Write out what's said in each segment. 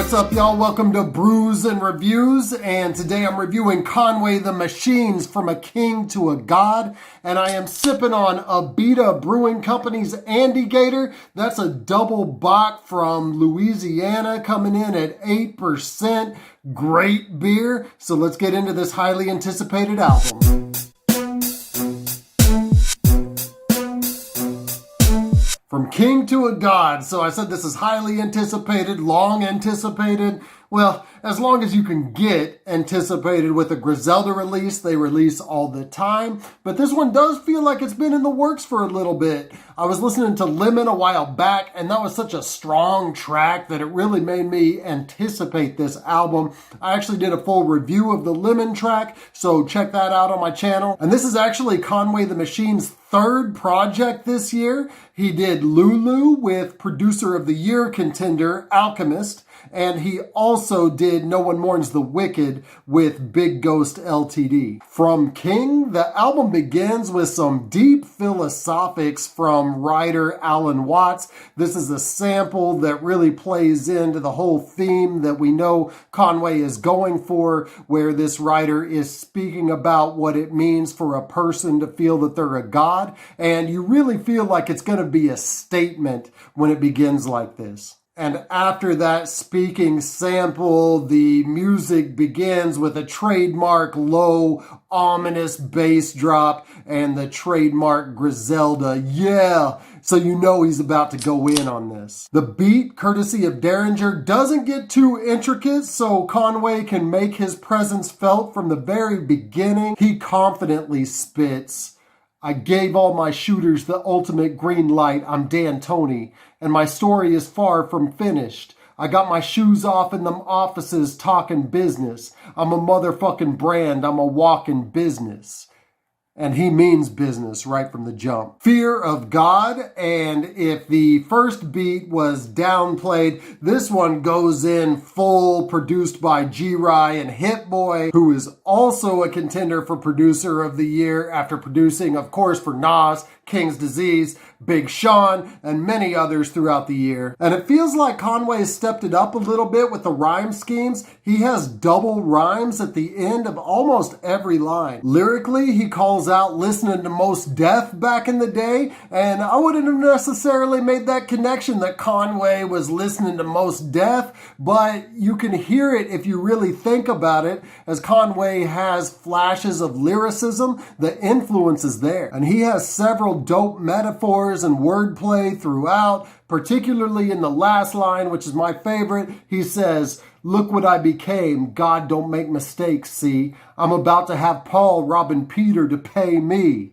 What's up, y'all? Welcome to Brews and Reviews, and today I'm reviewing Conway the Machine's From a King to a God, and I am sipping on Abita Brewing Company's Andy Gator. That's a double bock from Louisiana coming in at 8%. Great beer. So let's get into this highly anticipated album. From King to a God. So I said this is highly anticipated, long anticipated. Well, as long as you can get anticipated with a Griselda release, they release all the time. But this one does feel like it's been in the works for a little bit. I was listening to Lemon a while back, and that was such a strong track that it really made me anticipate this album. I actually did a full review of the Lemon track, so check that out on my channel. And this is actually Conway the Machine's third project this year. He did LULU with Producer of the Year contender Alchemist, and he also did No One Mourns the Wicked with Big Ghost Ltd. From King, the album begins with some deep philosophics from writer Alan Watts. This is a sample that really plays into the whole theme that we know Conway is going for, where this writer is speaking about what it means for a person to feel that they're a god, and you really feel like it's going to be a statement when it begins like this. And after that speaking sample, the music begins with a trademark low, ominous bass drop and the trademark Griselda. Yeah! So you know he's about to go in on this. The beat, courtesy of Derringer, doesn't get too intricate, so Conway can make his presence felt from the very beginning. He confidently spits, "I gave all my shooters the ultimate green light. I'm Dan Tony, and my story is far from finished. I got my shoes off in them offices talking business. I'm a motherfucking brand. I'm a walking business." And he means business right from the jump. Fear of God, and if the first beat was downplayed, this one goes in full, produced by G-Rye and Hit Boy, who is also a contender for Producer of the Year after producing, of course, for Nas, King's Disease, Big Sean, and many others throughout the year. And it feels like Conway stepped it up a little bit with the rhyme schemes. He has double rhymes at the end of almost every line. Lyrically, he calls out listening to Mos Def back in the day, and I wouldn't have necessarily made that connection that Conway was listening to Mos Def, but you can hear it if you really think about it, as Conway has flashes of lyricism. The influence is there, and he has several dope metaphors and wordplay throughout, particularly in the last line, which is my favorite. He says, "Look what I became. God don't make mistakes, see. I'm about to have Paul robbing Peter to pay me."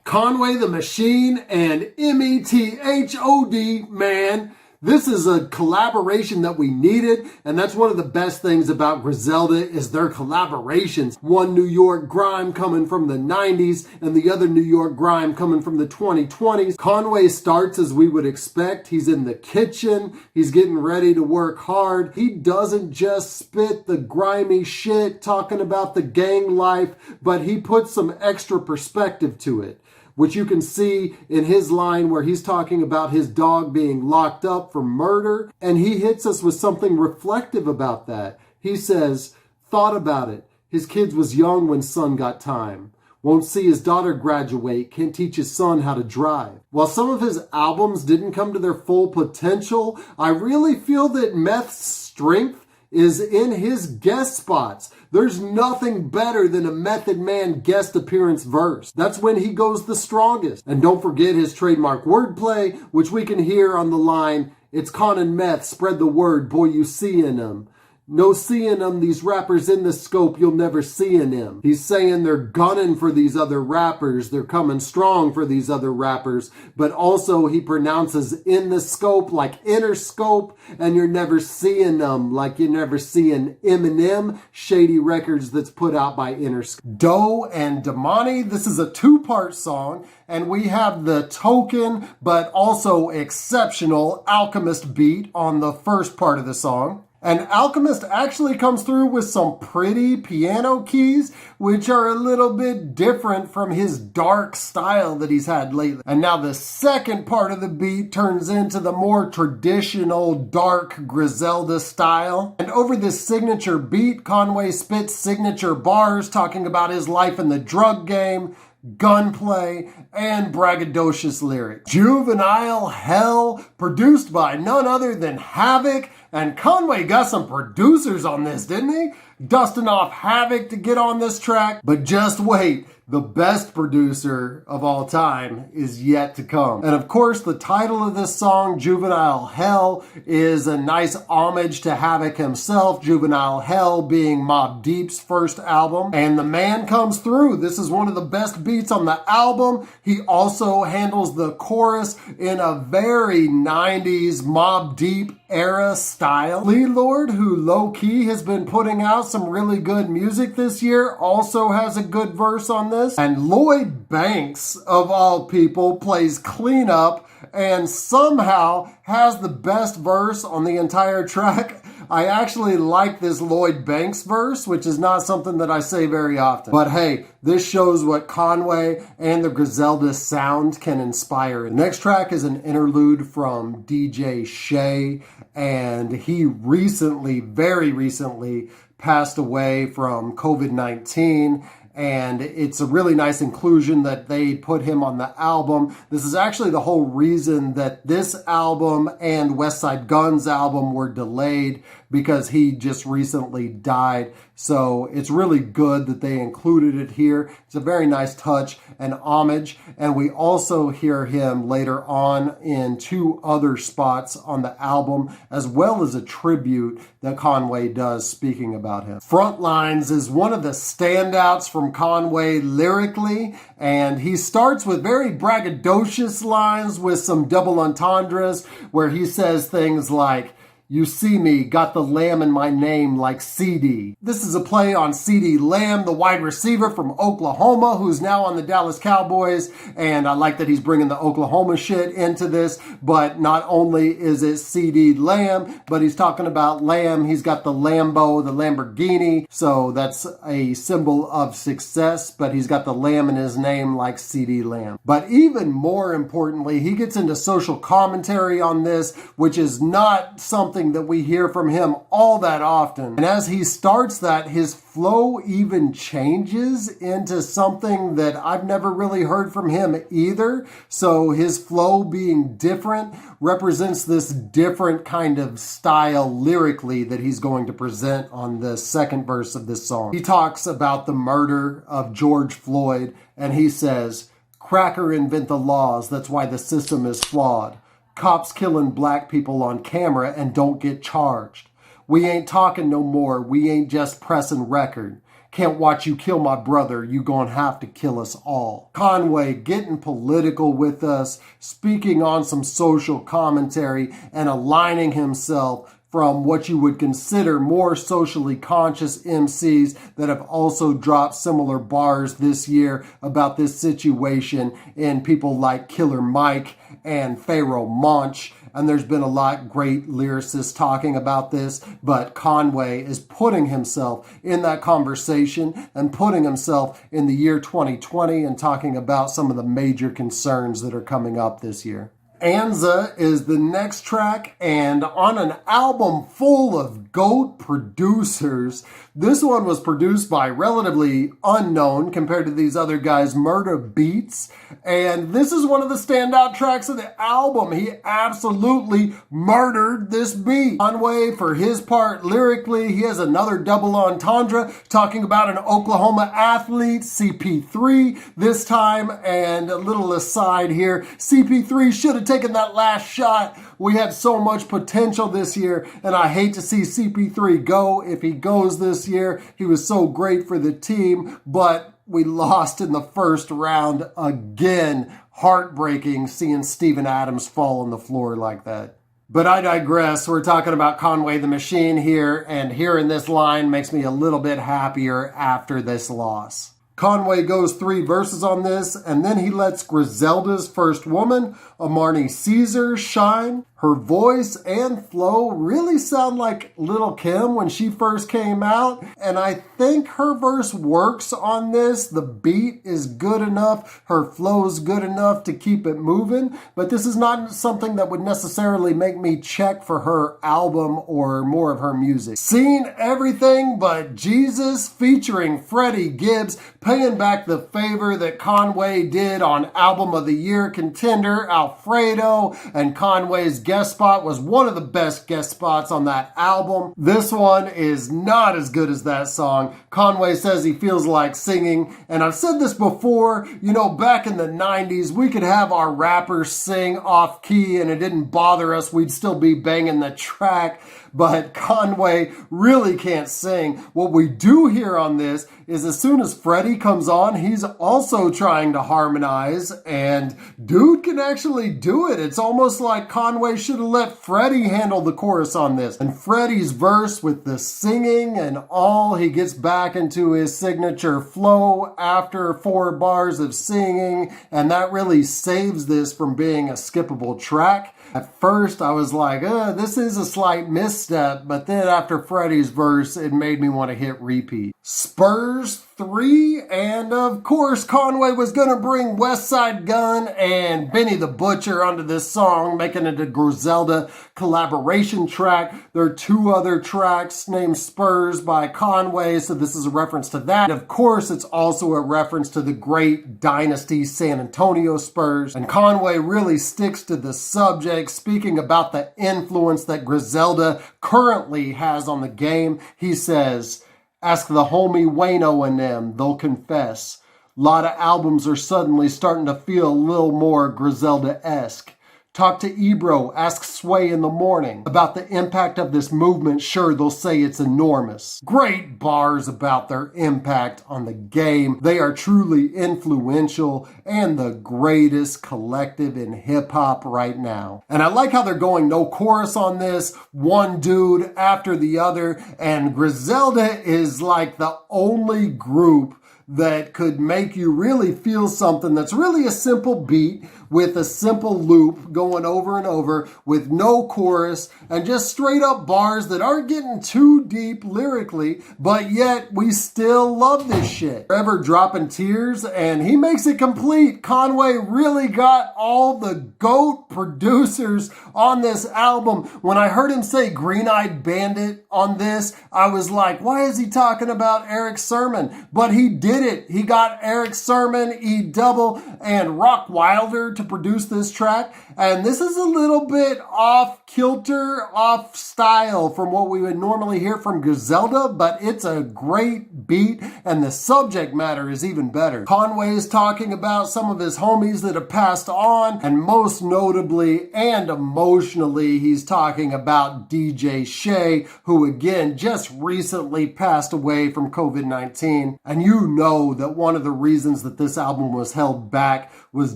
Conway the Machine and METHOD, man. This is a collaboration that we needed, and that's one of the best things about Griselda is their collaborations. One New York grime coming from the 90s and the other New York grime coming from the 2020s. Conway starts as we would expect. He's in the kitchen. He's getting ready to work hard. He doesn't just spit the grimy shit talking about the gang life, but he puts some extra perspective to it, which you can see in his line where he's talking about his dog being locked up for murder. And he hits us with something reflective about that. He says, "Thought about it. His kids was young when son got time. Won't see his daughter graduate. Can't teach his son how to drive." While some of his albums didn't come to their full potential, I really feel that Meth's strength is in his guest spots. There's nothing better than a Method Man guest appearance verse. That's when he goes the strongest. And don't forget his trademark wordplay, which we can hear on the line, "It's Con and Meth, spread the word, boy, you seeing them. No seeing them, these rappers in the scope, you'll never see in them." He's saying they're gunning for these other rappers, they're coming strong for these other rappers, but also he pronounces in the scope like inner scope, and you're never seeing them like you're never seeing Eminem, Shady Records that's put out by Interscope. Doe and Damani, this is a two-part song, and we have the token but also exceptional Alchemist beat on the first part of the song. And Alchemist actually comes through with some pretty piano keys, which are a little bit different from his dark style that he's had lately. And now the second part of the beat turns into the more traditional dark Griselda style. And over this signature beat, Conway spits signature bars talking about his life in the drug game, gunplay, and braggadocious lyrics. Juvenile Hell, produced by none other than Havoc, and Conway got some producers on this, didn't he? Dusting off Havoc to get on this track. But just wait, the best producer of all time is yet to come. And of course, the title of this song, Juvenile Hell, is a nice homage to Havoc himself, Juvenile Hell being Mobb Deep's first album. And the man comes through. This is one of the best beats on the album. He also handles the chorus in a very 90s Mobb Deep era style. Lord, who low-key has been putting out some really good music this year, also has a good verse on this. And Lloyd Banks, of all people, plays cleanup and somehow has the best verse on the entire track. I actually like this Lloyd Banks verse, which is not something that I say very often. But hey, this shows what Conway and the Griselda sound can inspire. The next track is an interlude from DJ Shay, and he recently, very recently, passed away from COVID-19. And it's a really nice inclusion that they put him on the album. This is actually the whole reason that this album and Westside Gunn's album were delayed, because he just recently died. So it's really good that they included it here. It's a very nice touch and homage. And we also hear him later on in 2 other spots on the album, as well as a tribute that Conway does speaking about him. Frontlines is one of the standouts from Conway lyrically, and he starts with very braggadocious lines with some double entendres where he says things like, "You see me, got the lamb in my name like CD." This is a play on CD Lamb, the wide receiver from Oklahoma, who's now on the Dallas Cowboys. And I like that he's bringing the Oklahoma shit into this. But not only is it CD Lamb, but he's talking about Lamb. He's got the Lambo, the Lamborghini. So that's a symbol of success. But he's got the lamb in his name like CD Lamb. But even more importantly, he gets into social commentary on this, which is not something that we hear from him all that often. And as he starts that, his flow even changes into something that I've never really heard from him either. So his flow being different represents this different kind of style lyrically that he's going to present on the second verse of this song. He talks about the murder of George Floyd, and he says, "Cracker invent the laws, that's why the system is flawed. Cops killing black people on camera and don't get charged. We ain't talking no more. We ain't just pressing record. Can't watch you kill my brother. You gonna have to kill us all." Conway getting political with us, speaking on some social commentary and aligning himself from what you would consider more socially conscious MCs that have also dropped similar bars this year about this situation in people like Killer Mike and Pharaoh Monch. And there's been a lot great lyricists talking about this, but Conway is putting himself in that conversation and putting himself in the year 2020 and talking about some of the major concerns that are coming up this year. Anza is the next track, and on an album full of GOAT producers, this one was produced by relatively unknown compared to these other guys, Murda Beats, and this is one of the standout tracks of the album. He absolutely murdered this beat. Conway, for his part, lyrically, he has another double entendre talking about an Oklahoma athlete, CP3, this time, and a little aside here, CP3 should have taken that last shot. We had so much potential this year, and I hate to see CP3 go. If he goes this year, he was so great for the team, but we lost in the first round again. Heartbreaking seeing Steven Adams fall on the floor like that. But I digress. We're talking about Conway the Machine here, and hearing this line makes me a little bit happier after this loss. Conway goes 3 verses on this, and then he lets Griselda's first woman, Armani Caesar, shine. Her voice and flow really sound like Lil' Kim when she first came out, and I think her verse works on this. The beat is good enough, her flow's good enough to keep it moving, but this is not something that would necessarily make me check for her album or more of her music. Seen Everything But Jesus featuring Freddie Gibbs, paying back the favor that Conway did on Album of the Year contender Alfredo, and Conway's guest spot was one of the best guest spots on that album. This one is not as good as that song. Conway says he feels like singing, and I've said this before, you know, back in the 90s, we could have our rappers sing off key and it didn't bother us. We'd still be banging the track, but Conway really can't sing. What we do hear on this is as soon as Freddie comes on, he's also trying to harmonize, and dude can actually do it. It's almost like Conway should have let Freddie handle the chorus on this. And Freddie's verse with the singing and all, he gets back into his signature flow after 4 bars of singing, and that really saves this from being a skippable track. At first, I was like, this is a slight misstep, but then after Freddie's verse, it made me want to hit repeat. Spurs 3, and of course, Conway was going to bring Westside Gunn and Benny the Butcher onto this song, making it a Griselda collaboration track. There are 2 other tracks named Spurs by Conway, so this is a reference to that. And of course, it's also a reference to the great dynasty San Antonio Spurs. And Conway really sticks to the subject, speaking about the influence that Griselda currently has on the game. He says, ask the homie Wayno and them, they'll confess. Lot of albums are suddenly starting to feel a little more Griselda-esque. Talk to Ebro, ask Sway in the morning about the impact of this movement. Sure, they'll say it's enormous. Great bars about their impact on the game. They are truly influential and the greatest collective in hip-hop right now. And I like how they're going no chorus on this, one dude after the other, and Griselda is like the only group that could make you really feel something that's really a simple beat with a simple loop going over and over with no chorus and just straight up bars that aren't getting too deep lyrically, but yet we still love this shit. Forever Dropping Tears, and he makes it complete. Conway really got all the GOAT producers on this album. When I heard him say Green-Eyed Bandit on this, I was like, why is he talking about Erick Sermon? But he did it. He got Erick Sermon, E-Double, and Rock Wilder to produce this track. And this is a little bit off kilter, off style from what we would normally hear from Griselda, but it's a great beat and the subject matter is even better. Conway is talking about some of his homies that have passed on, and most notably and emotionally, he's talking about DJ Shay, who again just recently passed away from COVID-19. And you know that one of the reasons that this album was held back was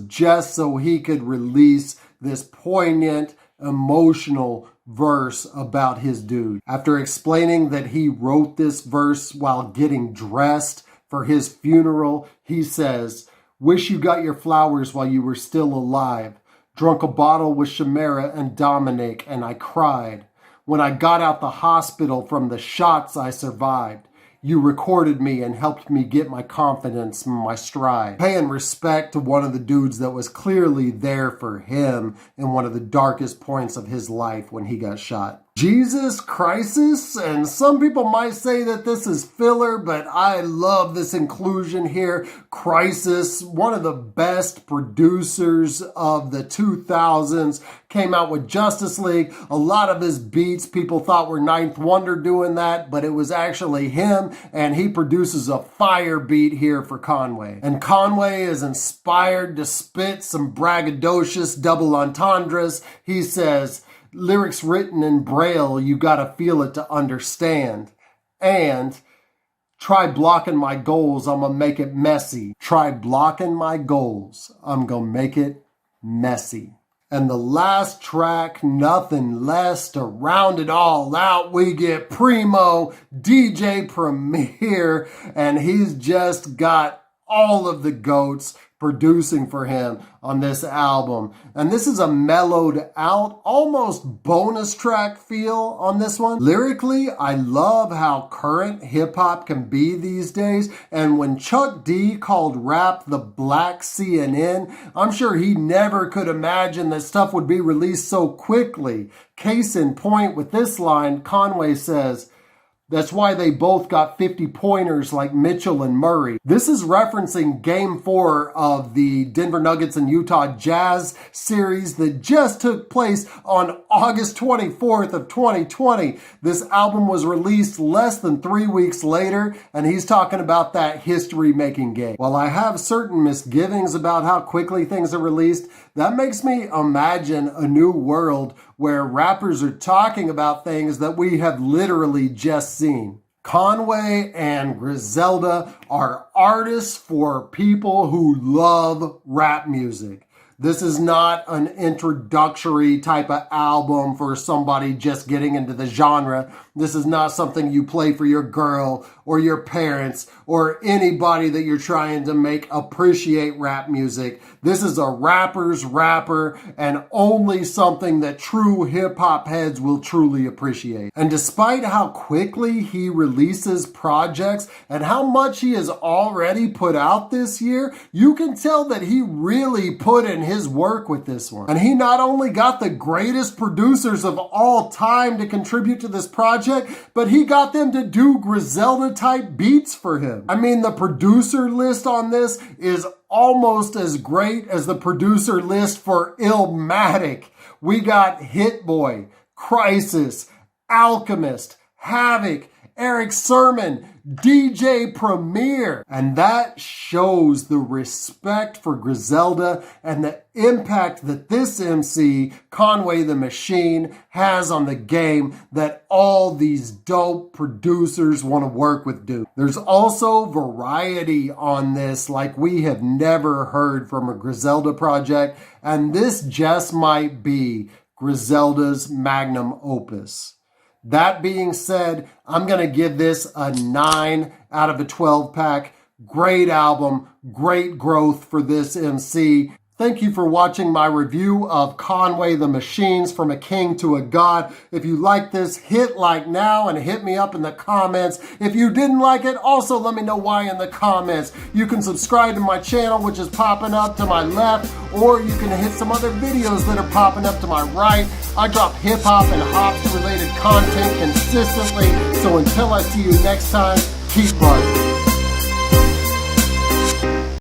just so he could release this poignant, emotional verse about his dude. After explaining that he wrote this verse while getting dressed for his funeral, he says, wish you got your flowers while you were still alive. Drunk a bottle with Shamara and Dominic, and I cried. When I got out the hospital from the shots, I survived. You recorded me and helped me get my confidence and my stride. Paying respect to one of the dudes that was clearly there for him in one of the darkest points of his life when he got shot. Jesus, Khrysis, and some people might say that this is filler, but I love this inclusion here. Khrysis, one of the best producers of the 2000s, came out with Justice League. A lot of his beats people thought were Ninth Wonder doing that, but it was actually him, and he produces a fire beat here for Conway. And Conway is inspired to spit some braggadocious double entendres. He says, lyrics written in Braille, you gotta feel it to understand. And try blocking my goals, I'm gonna make it messy. Try blocking my goals, I'm gonna make it messy. And the last track, Nothing Less, to round it all out, we get Primo DJ Premiere, and he's just got all of the GOATs producing for him on this album. And this is a mellowed out, almost bonus track feel on this one. Lyrically, I love how current hip hop can be these days. And when Chuck D called rap the black CNN, I'm sure he never could imagine that stuff would be released so quickly. Case in point with this line, Conway says, "That's why they both got 50 pointers like Mitchell and Murray." This is referencing Game 4 of the Denver Nuggets and Utah Jazz series that just took place on August 24th of 2020. This album was released less than 3 weeks later, and he's talking about that history-making game. While I have certain misgivings about how quickly things are released, that makes me imagine a new world where rappers are talking about things that we have literally just seen. Conway and Griselda are artists for people who love rap music. This is not an introductory type of album for somebody just getting into the genre. This is not something you play for your girl or your parents or anybody that you're trying to make appreciate rap music. This is a rapper's rapper and only something that true hip-hop heads will truly appreciate. And despite how quickly he releases projects and how much he has already put out this year, you can tell that he really put in his work with this one. And he not only got the greatest producers of all time to contribute to this project, but he got them to do Griselda type beats for him. I mean, the producer list on this is almost as great as the producer list for Illmatic. We got Hit Boy, Khrysis, Alchemist, Havoc, Erick Sermon, DJ Premiere. And that shows the respect for Griselda and the impact that this MC, Conway the Machine, has on the game that all these dope producers want to work with dude. There's also variety on this like we have never heard from a Griselda project, and this just might be Griselda's magnum opus. That being said, I'm going to give this a 9 out of a 12 pack. Great album, great growth for this MC. Thank you for watching my review of Conway the Machines, From a King to a God. If you like this, hit like now and hit me up in the comments. If you didn't like it, also let me know why in the comments. You can subscribe to my channel, which is popping up to my left, or you can hit some other videos that are popping up to my right. I drop hip-hop and hops related content consistently, so until I see you next time, keep buzzing.